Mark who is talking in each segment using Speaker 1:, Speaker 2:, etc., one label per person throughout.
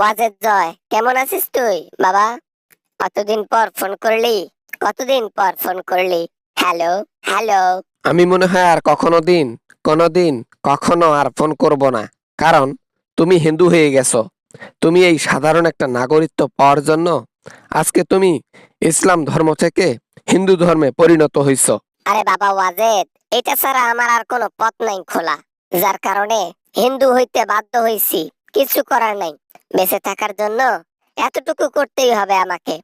Speaker 1: ওয়াজেদ জয়, কেমন আছিস তুই বাবা? কতদিন পর ফোন করলি? কতদিন পর ফোন করলি? Hello, hello.
Speaker 2: আমি মনে হয় আর কোনোদিন কখনো আর ফোন করব না। কারণ তুমি হিন্দু হয়ে গেছো। তুমি এই সাধারণ একটা নাগরিকত্ব পাওয়ার জন্য আজকে তুমি ইসলাম ধর্ম থেকে হিন্দু ধর্মে পরিণত হইছো।
Speaker 1: আরে বাবা ওয়াজেদ, এটা ছাড়া আমার আর কোনো পথ নাই খোলা, যার কারণে হিন্দু হইতে বাধ্য হইছি। কিছু করার নাই, বেঁচে থাকার জন্য এতটুকু করতেই হবে আমাকে।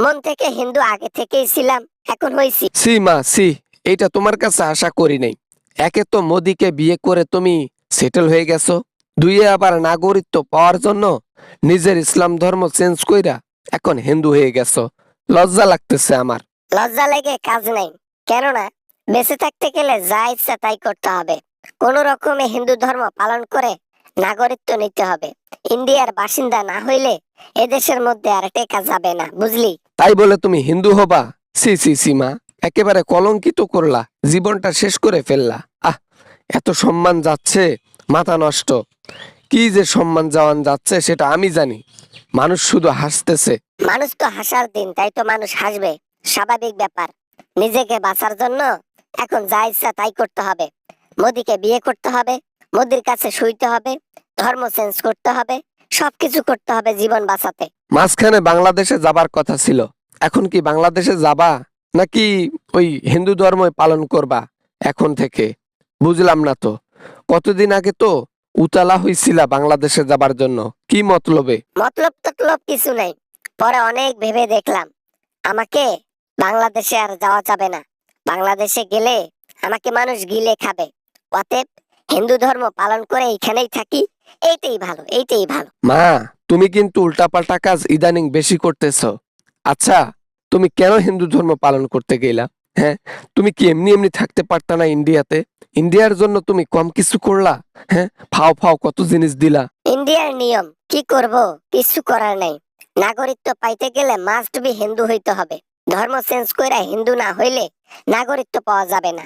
Speaker 1: মন থেকে হিন্দু আগে থেকেই ছিলাম, এখন হইছি।
Speaker 2: সি মা সি, এইটা তোমার কাছে আশা করি নাই। একে তো মোদিকে বিয়ে করে তুমি সেটেল হয়ে গেছো, দুইয়ে আবার নাগরিকত্ব পাওয়ার জন্য নিজের ইসলাম ধর্ম চেঞ্জ কইরা এখন হিন্দু হয়ে গেছো। লজ্জা লাগতেছে আমার।
Speaker 1: লজ্জা লেগে কাজ নাই, কেননা বেঁচে থাকতে গেলে যা ইচ্ছা তাই করতে হবে। কোন রকমে হিন্দু ধর্ম পালন করে নাগরিকত্ব নিতে হবে। ইন্ডিয়ার বাসিন্দা না হইলে এদেশের মধ্যে আর টেকা যাবে না, বুঝলি?
Speaker 2: তাই বলে তুমি হিন্দু হবা? সি সি সি মা, একেবারে কলঙ্কিত করলা, জীবনটা শেষ করে ফেললা। আহ, এত সম্মান যাচ্ছে, মাথা নষ্ট। কি যে সম্মান যাওয়ান যাচ্ছে সেটা আমি জানি, মানুষ শুধু হাসতেছে।
Speaker 1: মানুষ তো হাসার দিন, তাই তো মানুষ হাসবে, স্বাভাবিক ব্যাপার। নিজেকে বাঁচার জন্য এখন যা ইচ্ছা তাই করতে হবে। মোদিকে বিয়ে করতে হবে, মোদির কাছে শুইতে হবে, ধর্ম চেঞ্জ করতে হবে, সবকিছু করতে হবে জীবন বাঁচাতে।
Speaker 2: মাঝখানে বাংলাদেশে যাবার কথা ছিল, এখন কি বাংলাদেশে যাবা নাকি ওই হিন্দু ধর্মই পালন করবা এখন থেকে? বুঝলাম না তো। কতদিন আগে তো উতালা হইছিলা বাংলাদেশে যাবার জন্য, কি মতলবে?
Speaker 1: মতলব টতলব কিছু নাই, পরে অনেক ভেবে দেখলাম আমাকে বাংলাদেশে আর যাওয়া যাবে না। বাংলাদেশে গেলে আমাকে মানুষ গিলে খাবে। অতএব হিন্দু ধর্ম পালন করে এখানেই থাকি, এইটাই ভালো, এইটাই ভালো।
Speaker 2: মা, তুমি কিন্তু উল্টাপাল্টা কাজ ইদানিং বেশি করতেছো। আচ্ছা, তুমি কেন হিন্দু ধর্ম পালন করতে গেলা? হ্যাঁ, তুমি কি এমনি এমনি থাকতে পারতা না ইন্ডিয়াতে? ইন্ডিয়ার জন্য তুমি কম কিছু করলা? হ্যাঁ, ফাও ফাও কত জিনিস দিলা।
Speaker 1: ইন্ডিয়ার নিয়ম, কি করব? কিছু করার নাই। নাগরিকত্ব পাইতে গেলে মাস্ট বি হিন্দু হইতে হবে। ধর্ম চেঞ্জ কইরা হিন্দু না হইলে নাগরিকত্ব পাওয়া যাবে না।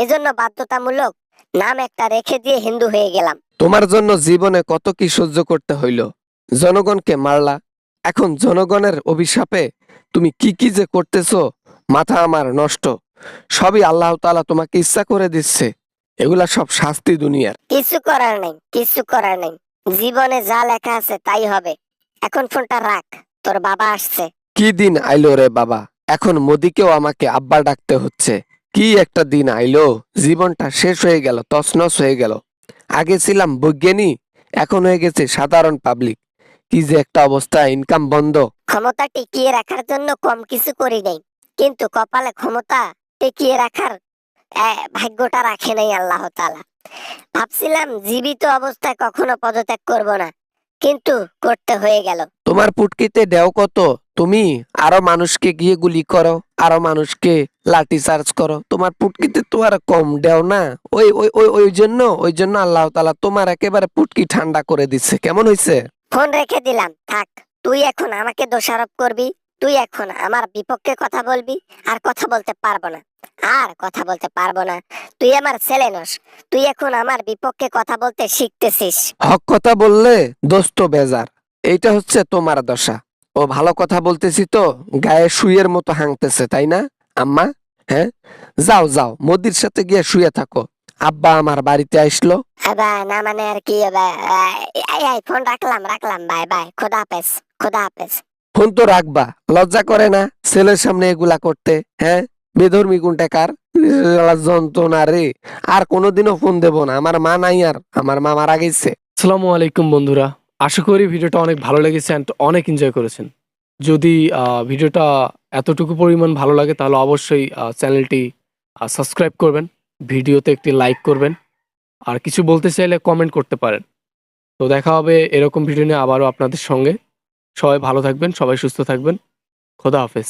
Speaker 1: এজন্য বাধ্যতামূলক নাম একটা রেখে দিয়ে হিন্দু হয়ে গেলাম।
Speaker 2: তোমার জন্য জীবনে কত কি সহ্য করতে হইল। জনগণকে মারলা, এখন জনগণের অভিশাপে তুমি কি কি যে করতেছো, মাথা আমার নষ্ট। সবই আল্লাহ তাআলা তোমাকে ইচ্ছা করে দিচ্ছে। এগুলা সব শাস্তি দুনিয়ার।
Speaker 1: কিছু করার নাই, কিছু করার নাই। জীবনে যা লেখা আছে তাই হবে। এখন ফোনটা রাখ, তোর বাবা আসছে।
Speaker 2: কি দিন আইলো রে বাবা, এখন মোদিকেও আমাকে আব্বা ডাকতে হচ্ছে। কি একটা দিন আইলো, জীবনটা শেষ হয়ে গেল, তছনছ হয়ে গেল। আগে ছিলাম বৈজ্ঞানিক, এখন হয়ে গেছে সাধারণ পাবলিক। কি যে একটা অবস্থা, ইনকাম বন্ধ।
Speaker 1: ক্ষমতা টিকিয়ে রাখার জন্য কম কিছু করি নাই, কিন্তু কপালে ক্ষমতা টিকিয়ে রাখার ভাগ্যটা রাখে নাই আল্লাহ তাআলা। ভাবছিলাম জীবিত অবস্থায় কখনো পদত্যাগ করব না, কিন্তু করতে হয়ে গেল।
Speaker 2: তোমার পুটকিতে দেও কত? তুমি আরো মানুষকে গিয়ে গুলি করো, আরো মানুষকে লাঠি চার্জ করো, তোমার পুটকিতে তো আর কম দেও না। ওই জন্য আল্লাহ তাআলা তোমার একেবারে পুটকি ঠান্ডা করে দিচ্ছে। কেমন হইছে?
Speaker 1: ফোন রেখে দিলাম, থাক। তুই এখন আমাকে দোষারোপ করবি, তুই এখন আমার বিপক্ষে কথা বলবি, আর কথা বলতে পারবো না, আর কথা বলতে পারবো না। তুই আমার ছেলে নস, তুই এখন আমার বিপক্ষে কথা বলতে শিখতেছিস।
Speaker 2: হক কথা বললে দোস্ত বেজার, এইটা হচ্ছে তোমার দশা। ও ভালো কথা বলতেছি তো গায়ে শুয়ের মতো হাংতেছে, তাই না আম্মা? হ্যাঁ, যাও যাও, মোদির সাথে গিয়ে শুয়ে থাকো। আব্বা আমার বাড়িতে আসলো।
Speaker 1: এবার না মানে আর কি, এবার ফোন রাখলাম, রাখলাম, বাই বাই, খোদা হাফেজ, খোদা হাফেজ।
Speaker 2: ফোন তো রাখবা, লজ্জা করে না ছেলের সামনে এগুলা করতে? হ্যাঁ, বেধর্মী কোনটাকার যন্ত্রণা রে। আর কোনোদিনও ফোন দেব না, আমার মা নাই, আর আমার মা মারা গেছে।
Speaker 3: আসসালামু আলাইকুম বন্ধুরা, আশা করি ভিডিওটা অনেক ভালো লেগেছে অ্যান্ড অনেক এনজয় করেছেন। যদি ভিডিওটা এতটুকু পরিমাণ ভালো লাগে তাহলে অবশ্যই চ্যানেলটি সাবস্ক্রাইব করবেন, ভিডিওতে একটি লাইক করবেন, আর কিছু বলতে চাইলে কমেন্ট করতে পারেন। তো দেখা হবে এরকম ভিডিও নিয়ে আবারও আপনাদের সঙ্গে। সবাই ভালো থাকবেন, সবাই সুস্থ থাকবেন। খোদা হাফেজ।